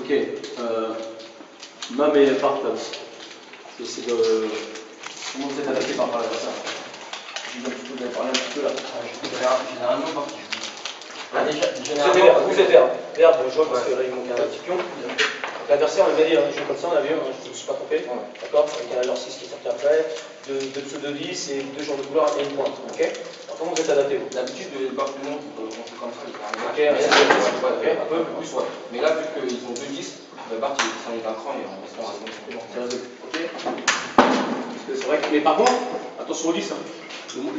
Ok. Ma meilleure part là aussi. C'est de. Comment vous êtes adapté par rapport à ça? Je vais parler un petit peu là. Généralement, par qui Vous êtes vert, bon, je vois parce que là il manque un petit pion. L'adversaire, on avait dit, un jeu comme ça, on a vu, je ne me suis pas trompé. D'accord? Avec un alors 6 qui est sorti après, deux dessous de 10 et 2 jours de couleur et une pointe. Ok? Alors comment vous êtes adapté? D'habitude, les barres plus longues, on fait comme ça. Ok, un peu plus, ouais. Mais là, vu qu'ils ont 2-10, le bar il est d'un cran et on reste en supplément. Ok? Parce que c'est vrai que. Mais par contre, attention au 10. Hein.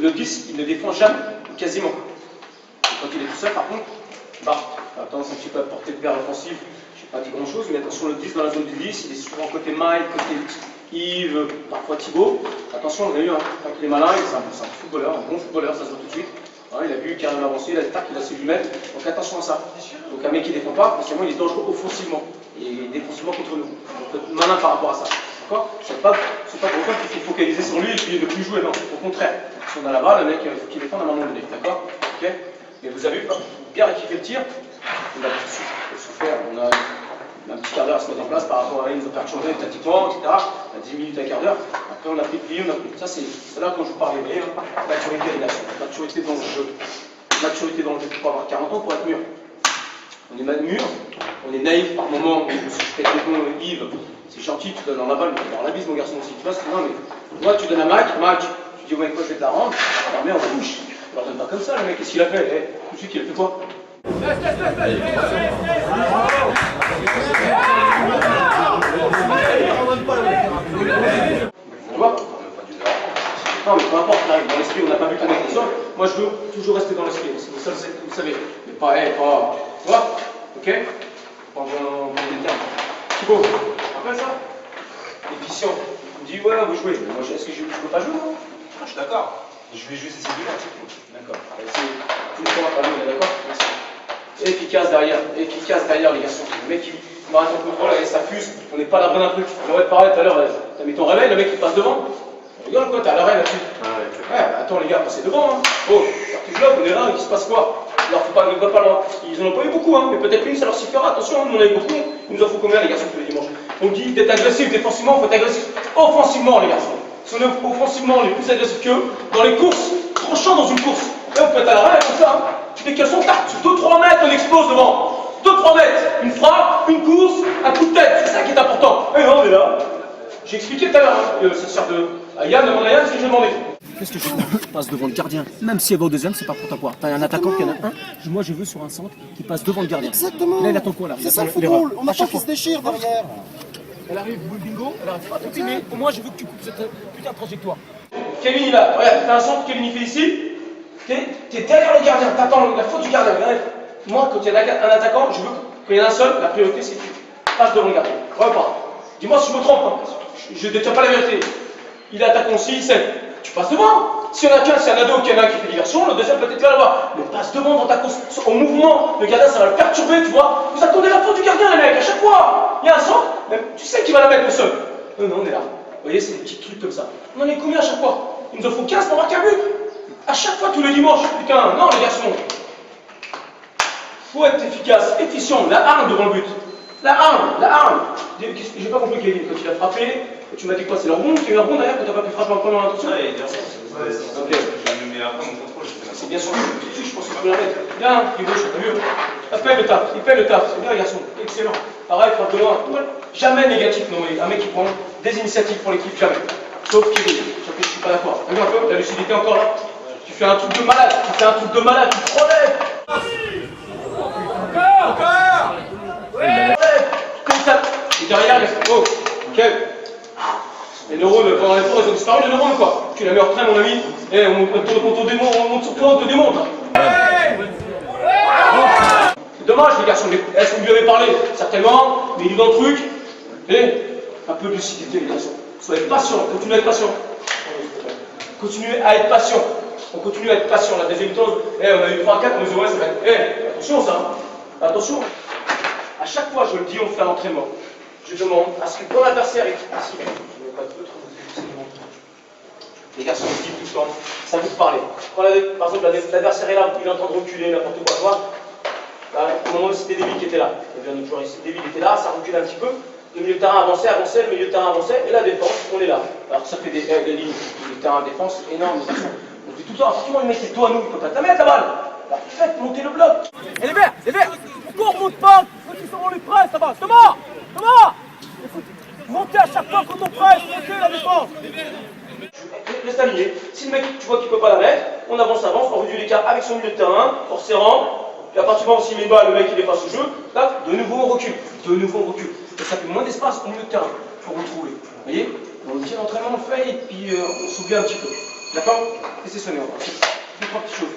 Le 10, il ne défend jamais, quasiment. Et quand il est tout seul, par contre, bah, tendance un petit peu à porter de verre offensif. Je n'ai pas dit grand chose, mais attention, le 10 dans la zone du 10, il est souvent côté Mike, côté Yves, parfois Thibaut. Attention, on a eu un, quand il est malin, c'est un footballeur, un bon footballeur, ça se voit tout de suite. Hein, il a vu carrément avancé, il a le tac, il a su lui mettre. Donc attention à ça. Donc un mec qui ne défend pas, forcément, il est dangereux offensivement et défensivement contre nous. Donc faut être malin par rapport à ça. D'accord? C'est pas pour autant qu'il faut focaliser sur lui et puis ne plus jouer, non. Au contraire. Si on a la balle, le mec, il faut qu'il défende à un moment donné. D'accord? Ok? Mais vous avez bien équipé le tir. On a souffert, on a un petit quart d'heure à se mettre en place par rapport à ils nous ont perturbé tactiquement, etc. À 10 minutes, un quart d'heure. Après, on a pris pli, on a pris. Ça, c'est là quand je vous parlais, mais maturité et relation. Maturité dans le jeu. Maturité dans le jeu. Il faut avoir 40 ans pour être mûr. On est mal mûr, on est naïf par moment. Je fais des bons, Yves, c'est gentil, tu donnes dans la balle, tu vas la bise, mon garçon aussi. Tu vois, c'est non, mais moi, tu donnes à Mac, tu dis, ouais, quoi, je vais te la rendre, alors mets en touche. Tu leur donnes pas comme ça, le mec, qu'est-ce qu'il a fait? Tout de suite, il a fait quoi? Tu vois? Non, mais peu importe, là, dans l'esprit, on n'a pas vu ton mec comme ça. Moi, je veux toujours rester dans l'esprit, ça, vous savez. Mais pas, tu vois? Ok? Pas bon des termes. Thibaut, après ça? Efficient. Tu me dis, ouais, vous jouez. Mais moi, est-ce que je peux pas jouer, moi? Je suis d'accord. Je vais jouer ces cibles-là, c'est tout. D'accord. Tout le temps, on est d'accord? Merci. Efficace derrière, les garçons. Le mec, il m'arrête un peu trop là et ça fuse. On n'est pas à la bonne truc. J'aurais parlé tout à l'heure, t'as mis ton réveil, le mec il passe devant. Regarde quoi, t'as l'oreille là-dessus. Ouais, attends les gars, passez devant. Hein. Oh, tu là, on est là, il se passe quoi? Alors faut pas loin. Ils en ont pas eu beaucoup, hein, mais peut-être une, ça leur suffira. Attention, nous on a eu beaucoup. Il nous en faut combien les garçons tous les dimanches? On dit d'être agressif défensivement, il faut être agressif offensivement les garçons. Si on est offensivement, on est plus agressif qu'eux. Dans les courses, tranchant dans une course. Là, on peut être à l'arrêt comme ça. Hein. Tu fais qu'elles sont tac, 2-3 mètres, on explose devant. 2-3 mètres, une frappe, une course, un coup de tête, c'est ça qui est important. Et non, on est là. J'ai expliqué tout à l'heure, hein. Ça sert de. À Yann, demande à Yann ce que j'ai demandé. Qu'est-ce que je passe devant le gardien? Même si elle va au deuxième, c'est pas pour ta poire. T'as un attaquant qui en a un. Moi, je veux sur un centre qui passe devant le gardien. Exactement. Là, il attend quoi là? C'est ça le football. On attend qu'il se déchire derrière. Elle arrive, boule bingo, elle arrive pas tout mais au moins je veux que tu coupes cette putain de trajectoire. Kevin, il a. Regarde, t'as un centre, Kevin, il fait ici. T'es derrière le gardien, t'attends la faute du gardien. Moi, quand il y a un attaquant, je veux qu'il y en ait un seul, la priorité c'est que tu passes devant le gardien. Repars. Dis-moi si je me trompe, hein. Je ne détiens pas la vérité. Il est attaquant aussi, il sait. Tu passes devant. Si on a qu'un, c'est un ado qui en a un qui fait diversion, le deuxième peut-être là-bas. Mais passe devant dans ta course, au mouvement. Le gardien, ça va le perturber, tu vois. Vous attendez la faute du gardien, les mecs, à chaque fois. Il y a un centre, tu sais qu'il va la mettre le seul. Non, on est là. Vous voyez, c'est des petits trucs comme ça. On en est combien à chaque fois? Il nous en faut 15 pour marquer un but. À chaque fois, tous les dimanches. Putain, non, les garçons. Faut être efficace, efficient, la arme devant le but. La arme. J'ai pas compris, Kevin, quand il a frappé, tu m'as dit quoi? C'est le rond, tu as eu un rond derrière quand t'as pas pu frapper en première intention? Ouais, bien sûr. Ok. Mais après, mon contrôle, c'est bien sûr lui, je pense que tu peux la mettre. Bien, il bouge, t'as vu? Il paie le taf, c'est bien, les garçons, excellent. Pareil, frappe de loin. Jamais négatif, non, mais un mec qui prend des initiatives pour l'équipe, jamais. Sauf Kevin, je suis pas d'accord. T'as vu un peu? Ta lucidité encore là? Tu fais un truc de malade, tu te relèves. Encore ouais. Et derrière, oh, ok. Les neurones, pendant les tours, ils ont disparu, les neurones, quoi. Tu la mets en train, mon ami. Et on monte sur toi, on te démontre. C'est dommage, les garçons. Est-ce que vous lui avez parlé? Certainement, mais il est dans le truc. Et un peu de lucidité, les garçons. Soyez patients, continuez à être patients. Continuez à être patients. On continue à être patient. La deuxième mi-temps, on a eu 3-4, on nous dit ouais, ça va être. Attention, ça. Attention. À chaque fois, je le dis, on fait un entraînement. Je demande à ce que quand l'adversaire est ici, je n'ai pas de trop les garçons se disent tout le temps, ça vous parler. Quand par exemple l'adversaire est là, il est en train de reculer, n'importe quoi, Là, au moment où c'était David qui était là, il y avait un autre joueur ici. David était là, ça reculait un petit peu. Le milieu de terrain avançait, le milieu de terrain avançait, et la défense, on est là. Alors ça fait des lignes, le terrain de défense, énorme. On dit tout le temps, effectivement, le mec est dos à nous, il faut pas mettre la balle. Alors faites monter le bloc. Et les verts, pourquoi on remonte pas quand ils sont les presse là-bas? Thomas, il faut monter à chaque fois quand on presse, monter la défense. Reste aligné. Si le mec, tu vois qu'il peut pas la mettre, on avance, on réduit l'écart avec son milieu de terrain, en serrant. Et à partir du moment où s'il met une balle, le mec il est face au jeu, là, de nouveau on recule. Et ça fait moins d'espace au milieu de terrain pour retrouver. Vous voyez? On dit l'entraînement, on le fait et puis on s'oublie un petit peu. D'accord? Et c'est sonné, on va faire deux, trois petites choses.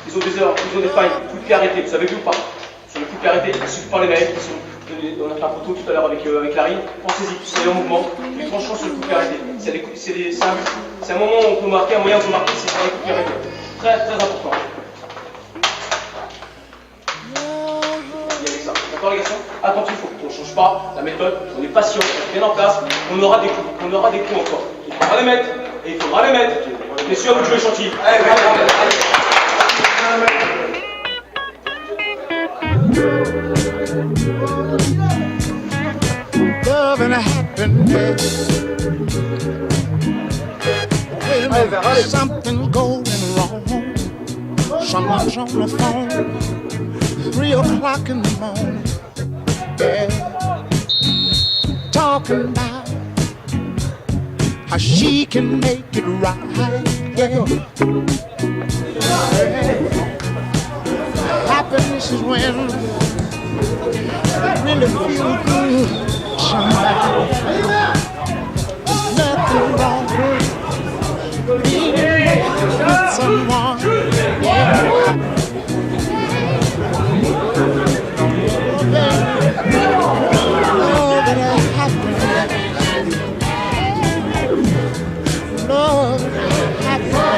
Ils ont des heures, ils ont des failles, coup de pied arrêté, vous savez vu ou pas? Sur le coup de pied arrêté, il suffit pas les mecs, on a fait un photo tout à l'heure avec Larry, pensez-y, c'est en mouvement, les tranchants sur le coup de pied arrêté. C'est un moment où on peut marquer, un moyen de marquer, c'est sur le coup de pied arrêté. Très très important. D'accord les garçons? Attentif, on ne change pas la méthode, on est patient, on est bien en place, on aura des coups encore. Il faudra les mettre, et il faudra les mettre. Bien sûr, vous jouez chantier. Love and happiness. Wait a minute, something's going wrong. Someone's on the phone, 3 o'clock in the morning. Yeah. Talking about how she can make it right. Yeah. Happiness is when you really feel good. Somebody, there's nothing wrong with being with someone. Yeah. Love and happiness. Love and happiness.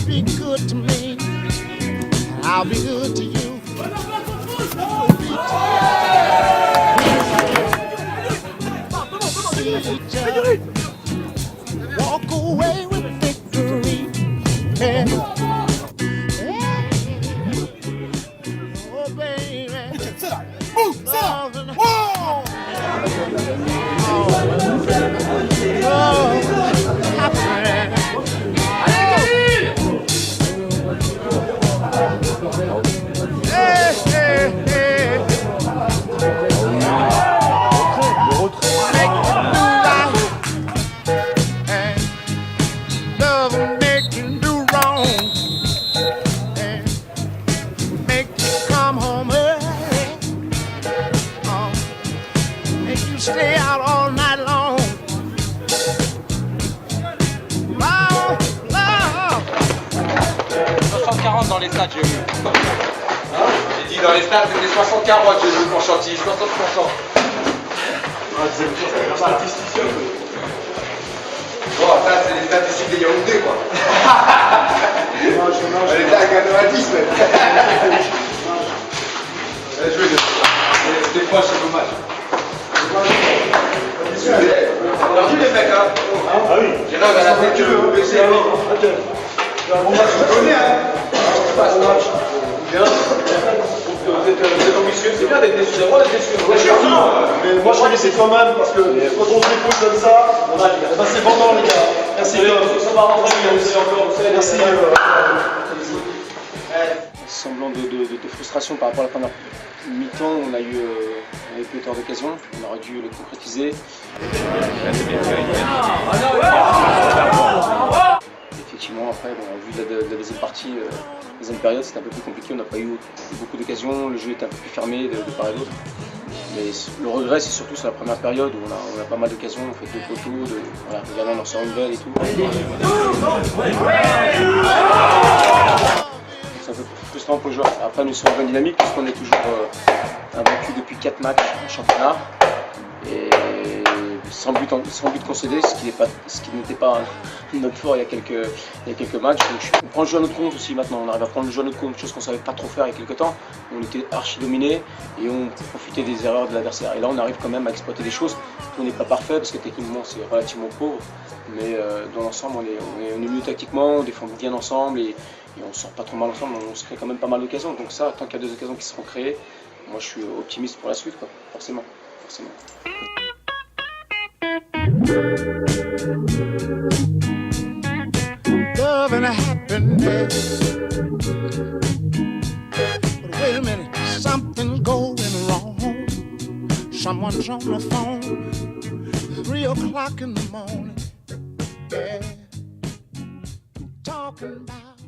Be good to me, I'll be good to you. Walk away with victory. Yeah. Oh baby, love and stay out all night long. Love, love. 60-40 dans les stades, j'ai vu. J'ai dit dans les stades, c'était 60-40, j'ai vu pour Chantilly, 60%. Statisticien. Bon, ça, c'est les statistiques des Yaoundé, quoi. On était à 90, mais. C'était proche, c'est dommage. Perdu les mecs, hein. Ah oui. J'ai là, on a fait que le PC. On va se donner, hein. Pas ce match. Bien. Vous êtes ambitieux, c'est bien d'être déçu. C'est moi d'être déçu. Mais moi je vais laisser quand même parce que quand on s'écoute comme ça, c'est pendant les gars. Merci. Ça va rentrer, vous encore. Merci. Semblant de frustration par rapport à la première mi-temps, on a eu peu d'occasions, on aurait dû le concrétiser. Effectivement, après, vu la deuxième partie, la deuxième période, c'était un peu plus compliqué, on n'a pas eu beaucoup d'occasions, le jeu était un peu plus fermé de part et d'autre. Mais le regret, c'est surtout sur la première période où on a pas mal d'occasions, on fait 2 poteaux, regardez, on leur sort une belle et tout. Ça fait peu frustrant pour le joueur. Après, nous sommes en bonne dynamique puisqu'on est toujours invaincus depuis 4 matchs en championnat. Et sans but concédé, ce qui n'était pas notre fort il y a quelques matchs. Donc, on prend le jeu à notre compte aussi maintenant, on arrive à prendre le jeu à notre compte, chose qu'on ne savait pas trop faire il y a quelques temps. On était archi dominés et on profitait des erreurs de l'adversaire. Et là on arrive quand même à exploiter des choses. On n'est pas parfait parce que techniquement c'est relativement pauvre, mais dans l'ensemble on est mieux tactiquement, on défend bien ensemble et on sort pas trop mal ensemble, on se crée quand même pas mal d'occasions. Donc ça, tant qu'il y a 2 occasions qui seront créées, moi je suis optimiste pour la suite, quoi. Forcément. Love and happiness. But wait a minute, something's going wrong. Someone's on the phone, 3 o'clock in the morning. Yeah, talking about